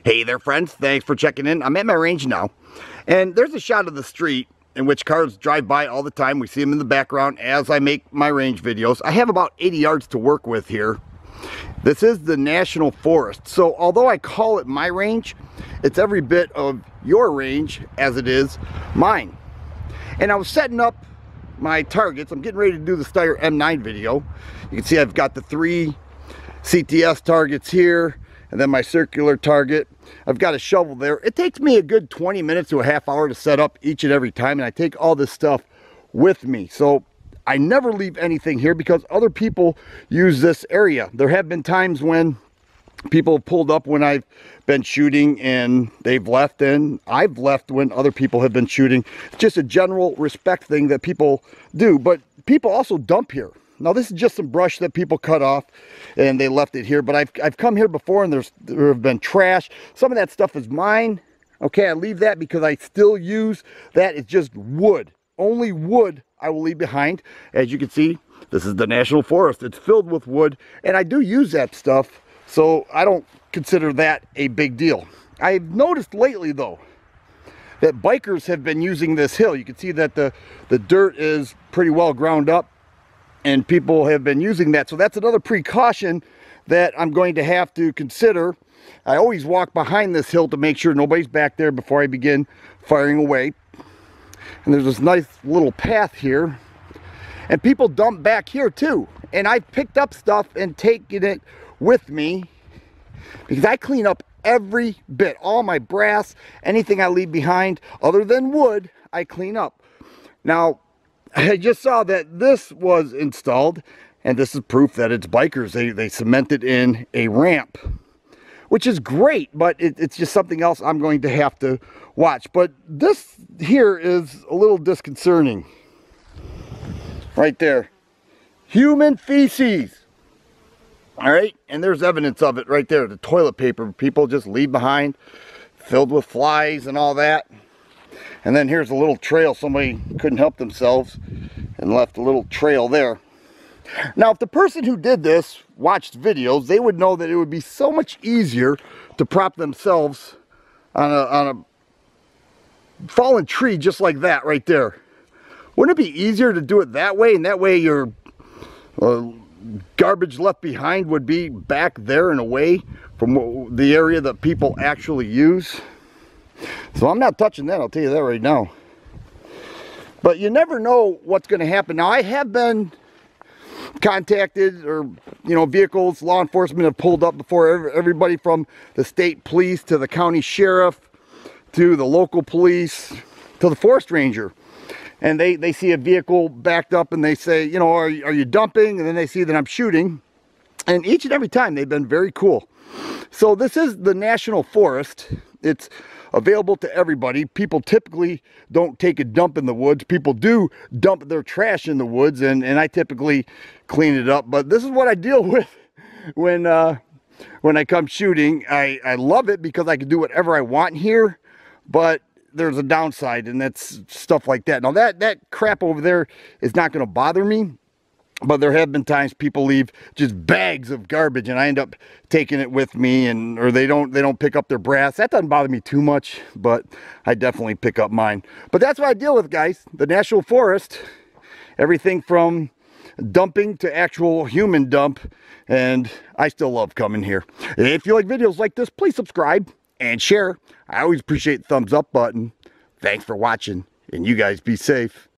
Hey there friends, thanks for checking in. I'm at my range now, and there's a shot of the street in which cars drive by all the time. We see them in the background as I make my range videos. I have about 80 yards to work with here. This is the National Forest, so although I call it my range, it's every bit of your range as it is mine. And I was setting up my targets. I'm getting ready to do the Steyr M9 video. You can see I've got the 3 CTS targets here, and then my circular target. I've got a shovel there. It takes me a good 20 minutes to a half hour to set up each and every time, and I take all this stuff with me. So I never leave anything here because other people use this area. There have been times when people have pulled up when I've been shooting and they've left, and I've left when other people have been shooting. It's just a general respect thing that people do, but people also dump here. Now this is just some brush that people cut off and they left it here, but I've come here before and there have been trash. Some of that stuff is mine. Okay, I leave that because I still use that. It's just wood. Only wood I will leave behind. As you can see, this is the National Forest. It's filled with wood, and I do use that stuff, so I don't consider that a big deal. I've noticed lately though that bikers have been using this hill. You can see that the dirt is pretty well ground up, and people have been using that. So that's another precaution that I'm going to have to consider. I always walk behind this hill to make sure nobody's back there before I begin firing away. And there's this nice little path here, and people dump back here too. And I've picked up stuff and taken it with me because I clean up every bit. All my brass, anything I leave behind other than wood, I clean up. Now, I just saw that this was installed, and this is proof that it's bikers. They cemented in a ramp, which is great, but it's just something else I'm going to have to watch. But this here is a little disconcerting. Right there. Human feces. All right, and there's evidence of it right there. The toilet paper people just leave behind, filled with flies and all that. And then here's a little trail. Somebody couldn't help themselves and left a little trail there. Now, if the person who did this watched videos, they would know that it would be so much easier to prop themselves on a fallen tree just like that right there. Wouldn't it be easier to do it that way? And that way your garbage left behind would be back there and away from the area that people actually use. So I'm not touching that, I'll tell you that right now. But you never know what's going to happen. Now, I have been contacted, or vehicles, law enforcement have pulled up before. Everybody from the state police to the county sheriff to the local police to the forest ranger, and they see a vehicle backed up and they say, are you dumping? And then they see that I'm shooting, and each and every time they've been very cool. So this is the National Forest. It's available to everybody. People typically don't take a dump in the woods. People do dump their trash in the woods, and I typically clean it up. But this is what I deal with when I come shooting. I love it because I can do whatever I want here, but there's a downside, and that's stuff like that. Now that crap over there is not going to bother me, but there have been times people leave just bags of garbage and I end up taking it with me, or they don't pick up their brass. That doesn't bother me too much, but I definitely pick up mine. But that's what I deal with, guys. The National Forest, everything from dumping to actual human dump, and I still love coming here. If you like videos like this, please subscribe and share. I always appreciate the thumbs up button. Thanks for watching, and you guys be safe.